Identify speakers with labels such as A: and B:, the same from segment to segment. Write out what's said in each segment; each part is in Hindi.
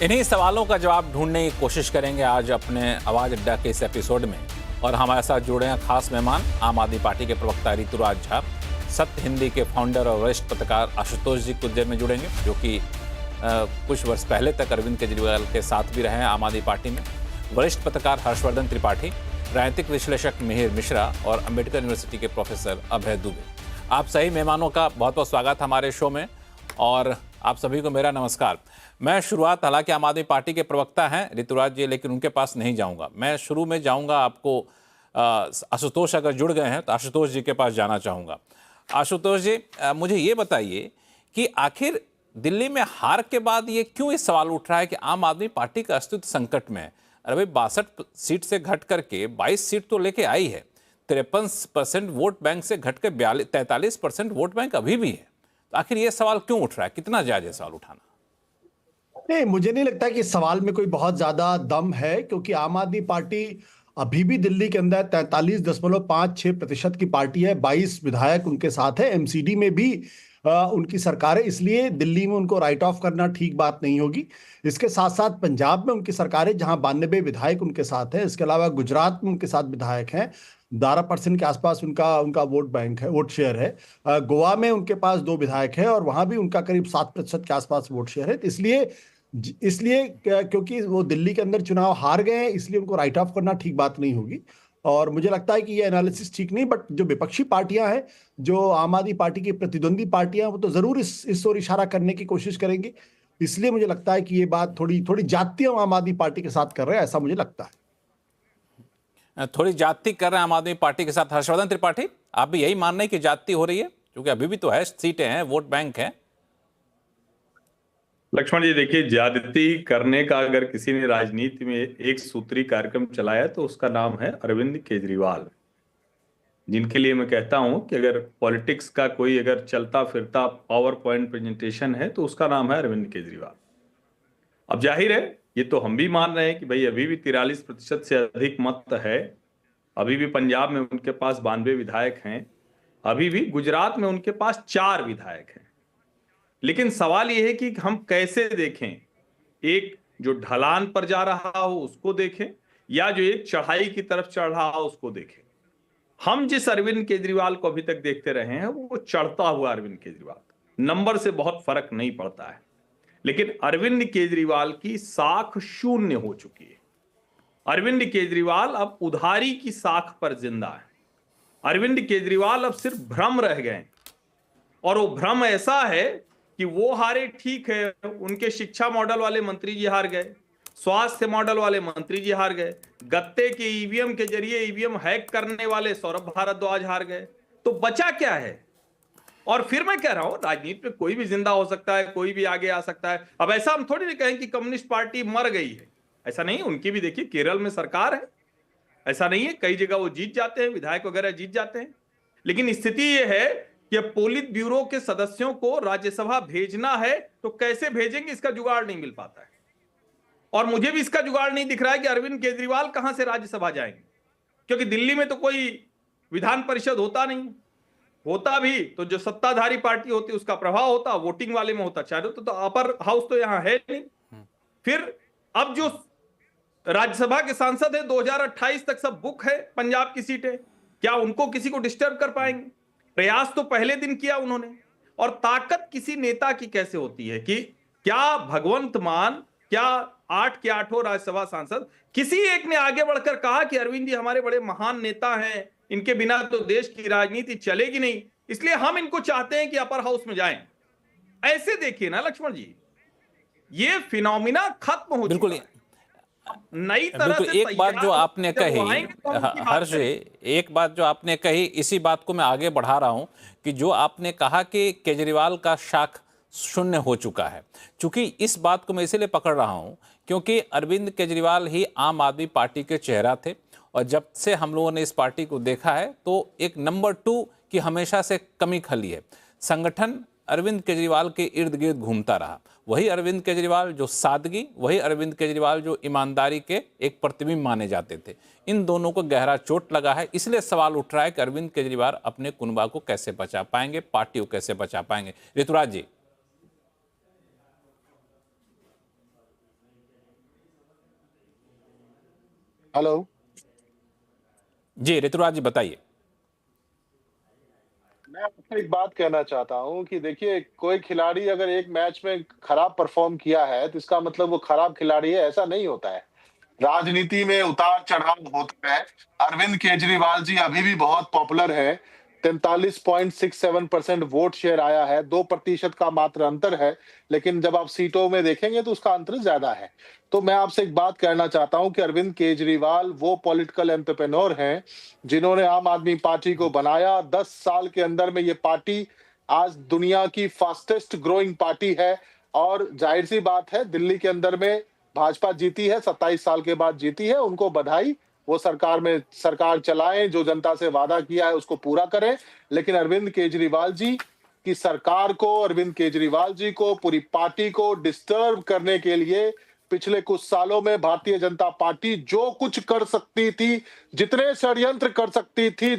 A: इन्हीं सवालों का जवाब ढूंढने की कोशिश करेंगे आज अपने आवाज अड्डा के इस एपिसोड में। और हमारे साथ जुड़े हैं खास मेहमान, आम आदमी पार्टी के प्रवक्ता ऋतुराज झा, सत्य हिंदी के फाउंडर और वरिष्ठ पत्रकार आशुतोष जी कुछ देर में जुड़ेंगे, जो कि कुछ वर्ष पहले तक अरविंद केजरीवाल के साथ भी रहे हैं आम आदमी पार्टी में। वरिष्ठ पत्रकार हर्षवर्धन त्रिपाठी, राजनीतिक विश्लेषक मिहिर मिश्रा और अम्बेडकर यूनिवर्सिटी के प्रोफेसर अभय दुबे। आप सही मेहमानों का बहुत बहुत स्वागत हमारे शो में और आप सभी को मेरा नमस्कार। मैं शुरुआत, हालांकि आम आदमी पार्टी के प्रवक्ता हैं ऋतुराज जी, लेकिन उनके पास नहीं जाऊंगा। मैं शुरू में जाऊंगा आपको, आशुतोष अगर जुड़ गए हैं तो आशुतोष जी के पास जाना चाहूँगा। आशुतोष जी, मुझे ये बताइए कि आखिर दिल्ली में हार के बाद ये क्यों इस सवाल उठ रहा है कि आम आदमी पार्टी का अस्तित्व संकट में है। अरे भाई, 62 सीट से घट करके 22 सीट तो लेके आई है, 53% वोट बैंक से घट के 43% वोट बैंक अभी भी है। तो आखिर ये सवाल क्यों उठ रहा है, कितना जायज है सवाल उठाना?
B: नहीं, मुझे नहीं लगता कि इस सवाल में कोई बहुत ज्यादा दम है, क्योंकि आम आदमी पार्टी अभी भी दिल्ली के अंदर 43.56% की पार्टी है। 22 विधायक उनके साथ है। एमसीडी में भी उनकी सरकार है, इसलिए दिल्ली में उनको राइट ऑफ करना ठीक बात नहीं होगी। इसके साथ साथ पंजाब में उनकी सरकार है, जहां 92 विधायक उनके साथ है। इसके अलावा गुजरात में उनके साथ विधायक हैं, 12% के आसपास उनका उनका वोट बैंक है, वोट शेयर है। गोवा में उनके पास 2 विधायक है और वहां भी उनका करीब 7% के आसपास वोट शेयर है। तो इसलिए इसलिए क्योंकि वो दिल्ली के अंदर चुनाव हार गए हैं, इसलिए उनको राइट ऑफ करना ठीक बात नहीं होगी। और मुझे लगता है कि ये एनालिसिस ठीक नहीं। बट जो विपक्षी पार्टियां हैं, जो आम आदमी पार्टी की प्रतिद्वंदी पार्टियां, वो तो जरूर इस ओर इशारा करने की कोशिश करेंगे। इसलिए मुझे लगता है कि ये बात थोड़ी थोड़ी जातीय आम आदमी पार्टी के साथ कर रहे हैं, ऐसा मुझे लगता है।
A: थोड़ी जाति कर रहे हैं आम आदमी पार्टी के साथ। हर्षवर्धन त्रिपाठी, आप भी यही मान रहे हैं कि जाति हो रही है, क्योंकि अभी भी तो है, सीटें हैं, वोट बैंक है।
C: लक्ष्मण जी, देखिए, ज्यादती करने का अगर किसी ने राजनीति में एक सूत्री कार्यक्रम चलाया तो उसका नाम है अरविंद केजरीवाल, जिनके लिए मैं कहता हूं कि अगर पॉलिटिक्स का कोई अगर चलता फिरता पावर पॉइंट प्रेजेंटेशन है तो उसका नाम है अरविंद केजरीवाल। अब जाहिर है, ये तो हम भी मान रहे हैं कि भाई अभी भी 43% से अधिक मत है। अभी भी पंजाब में उनके पास 92 विधायक हैं। अभी भी गुजरात में उनके पास 4 विधायक हैं। लेकिन सवाल यह है कि हम कैसे देखें, एक जो ढलान पर जा रहा हो उसको देखें या जो एक चढ़ाई की तरफ चढ़ रहा हो उसको देखें। हम जिस अरविंद केजरीवाल को अभी तक देखते रहे हैं वो चढ़ता हुआ अरविंद केजरीवाल, नंबर से बहुत फर्क नहीं पड़ता है। लेकिन अरविंद केजरीवाल की साख शून्य हो चुकी है। अरविंद केजरीवाल अब उधारी की साख पर जिंदा है। अरविंद केजरीवाल अब सिर्फ भ्रम रह गए, और वो भ्रम ऐसा है कि वो हारे, ठीक है, उनके शिक्षा मॉडल वाले मंत्री जी हार गए, स्वास्थ्य मॉडल वाले मंत्री जी हार गए, गत्ते के ईवीएम के जरिए ईवीएम हैक करने वाले सौरभ भारद्वाज हार गए, तो बचा क्या है? और फिर मैं कह रहा हूं, राजनीति में कोई भी जिंदा हो सकता है, कोई भी आगे आ सकता है। अब ऐसा हम थोड़ी नहीं कहें कि कम्युनिस्ट पार्टी मर गई है, ऐसा नहीं है। उनकी भी देखिए केरल में सरकार है, ऐसा नहीं है, कई जगह वो जीत जाते हैं, विधायक वगैरह जीत जाते हैं। लेकिन स्थिति यह है कि पोलित ब्यूरो के सदस्यों को राज्यसभा भेजना है तो कैसे भेजेंगे, इसका जुगाड़ नहीं मिल पाता है। और मुझे भी इसका जुगाड़ नहीं दिख रहा है कि अरविंद केजरीवाल कहां से राज्यसभा जाएंगे, क्योंकि दिल्ली में तो कोई विधान परिषद होता नहीं। होता भी तो जो सत्ताधारी पार्टी होती उसका प्रभाव होता, वोटिंग वाले में होता, चाहे तो अपर हाउस तो यहां है नहीं। फिर अब जो राज्यसभा के सांसद है 2028 तक सब बुक है, पंजाब की सीटें, क्या उनको किसी को डिस्टर्ब कर पाएंगे? प्रयास तो पहले दिन किया उन्होंने। और ताकत किसी नेता की कैसे होती है कि क्या भगवंत मान, क्या 8 के 8 राज्यसभा सांसद, किसी एक ने आगे बढ़कर कहा कि अरविंद जी हमारे बड़े महान नेता हैं, इनके बिना तो देश की राजनीति चलेगी नहीं, इसलिए हम इनको चाहते हैं कि अपर हाउस में जाएं। ऐसे देखिए ना लक्ष्मण जी, ये फिनोमिना खत्म हो चुका है। नई तरह से
A: एक बात जो आपने कही, हर्ष, एक बात जो आपने कही, इसी बात को मैं आगे बढ़ा रहा हूं कि जो आपने कहा कि केजरीवाल का शाख शून्य हो चुका है। चूंकि इस बात को मैं इसीलिए पकड़ रहा हूं क्योंकि अरविंद केजरीवाल ही आम आदमी पार्टी के चेहरा थे, और जब से हम लोगों ने इस पार्टी को देखा है तो एक नंबर 2 की हमेशा से कमी खली है। संगठन अरविंद केजरीवाल के इर्द गिर्द घूमता रहा। वही अरविंद केजरीवाल जो सादगी, वही अरविंद केजरीवाल जो ईमानदारी के एक प्रतिबिंब माने जाते थे। इन दोनों को गहरा चोट लगा है, इसलिए सवाल उठ रहा है कि अरविंद केजरीवाल अपने कुनबा को कैसे बचा पाएंगे, पार्टी को कैसे बचा पाएंगे। ऋतुराज जी।
D: हेलो।
A: जी ऋतुराज जी बताइए।
D: मैं आपको एक बात कहना चाहता हूँ कि देखिए, कोई खिलाड़ी अगर एक मैच में खराब परफॉर्म किया है तो इसका मतलब वो खराब खिलाड़ी है, ऐसा नहीं होता है। राजनीति में उतार चढ़ाव होता है। अरविंद केजरीवाल जी अभी भी बहुत पॉपुलर है। 43.67% वोट शेयर आया है, 2% का मात्र अंतर है, लेकिन जब आप सीटों में देखेंगे तो उसका अंतर ज्यादा है। तो मैं आपसे एक बात कहना चाहता हूं कि अरविंद केजरीवाल वो पॉलिटिकल एंटरप्रेन्योर हैं जिन्होंने आम आदमी पार्टी को बनाया। 10 साल के अंदर में ये पार्टी आज दुनिया की फास्टेस्ट ग्रोइंग पार्टी है। और जाहिर सी बात है, दिल्ली के अंदर में भाजपा जीती है, 27 साल के बाद जीती है, उनको बधाई। वो सरकार चलाएं, जो जनता से वादा किया है उसको पूरा करें। लेकिन अरविंद केजरीवाल जी की सरकार को, अरविंद केजरीवाल जी को, पूरी पार्टी को डिस्टर्ब करने के लिए पिछले कुछ सालों में भारतीय जनता पार्टी जो कुछ कर सकती थी, जितने षड्यंत्र कर सकती थी,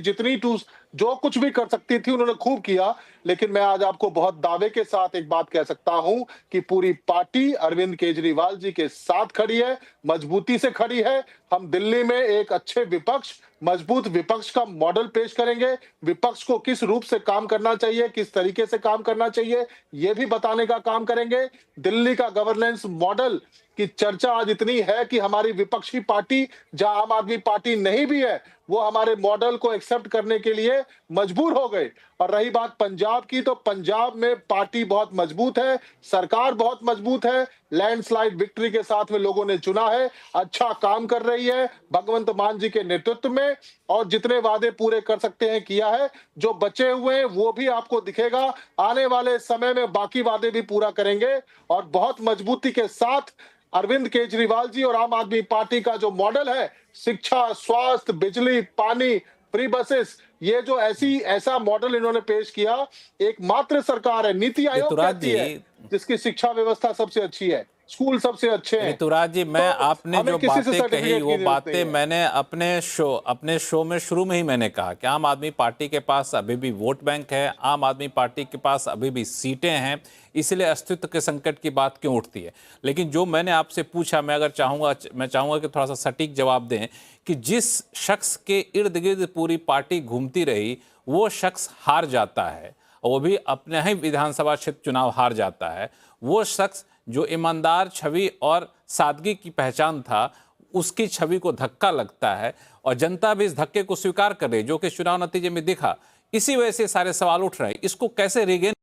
D: जो कुछ भी कर सकती थी, उन्होंने खूब किया। लेकिन मैं आज आपको बहुत दावे के साथ एक बात कह सकता हूं कि पूरी पार्टी अरविंद केजरीवाल जी के साथ खड़ी है, मजबूती से खड़ी है। हम दिल्ली में एक अच्छे विपक्ष, मजबूत विपक्ष का मॉडल पेश करेंगे। विपक्ष को किस रूप से काम करना चाहिए, किस तरीके से काम करना चाहिए, ये भी बताने का काम करेंगे। दिल्ली का गवर्नेंस मॉडल की चर्चा आज इतनी है कि हमारी विपक्षी पार्टी, जहां आम आदमी पार्टी नहीं भी है, वो हमारे मॉडल को एक्सेप्ट करने के लिए मजबूर हो गए। और रही बात पंजाब की, तो पंजाब में पार्टी बहुत मजबूत है, सरकार बहुत मजबूत है, लैंडस्लाइड विक्ट्री के साथ में लोगों ने चुना है, अच्छा काम कर रही है भगवंत मान जी के नेतृत्व में। और जितने वादे पूरे कर सकते हैं किया है, जो बचे हुए हैं वो भी आपको दिखेगा। आने वाले समय में बाकी वादे भी पूरा करेंगे और बहुत मजबूती के साथ अरविंद केजरीवाल जी और आम आदमी पार्टी का जो मॉडल है, शिक्षा, स्वास्थ्य, बिजली, पानी, फ्री बसेस, ये जो ऐसा मॉडल इन्होंने पेश किया, एकमात्र सरकार है, नीति आयोग
A: ऋतुराज
D: कहती है,
A: जी,
D: जिसकी शिक्षा व्यवस्था सबसे अच्छी है, स्कूल सबसे अच्छे हैं।
A: ऋतुराज जी, मैं
D: तो
A: आपने
D: हमें
A: जो
D: किसी से
A: बातें
D: सर्टिफिकेट
A: कही
D: की
A: वो
D: जरूरत
A: बातें
D: नहीं है।
A: मैंने अपने शो में शुरू में ही मैंने कहा कि आम आदमी पार्टी के पास अभी भी वोट बैंक है, आम आदमी पार्टी के पास अभी भी सीटें हैं, इसलिए अस्तित्व के संकट की बात क्यों उठती है। लेकिन जो मैंने आपसे पूछा, मैं चाहूंगा कि थोड़ा सा सटीक जवाब दें कि जिस शख्स के इर्द गिर्द पूरी पार्टी घूमती रही वो शख्स हार जाता है, और वो भी अपने ही विधानसभा क्षेत्र चुनाव हार जाता है। वो शख्स जो ईमानदार छवि और सादगी की पहचान था, उसकी छवि को धक्का लगता है और जनता भी इस धक्के को स्वीकार कर रही है, जो कि चुनाव नतीजे में दिखा। इसी वजह से सारे सवाल उठ रहे हैं, इसको कैसे रिगेन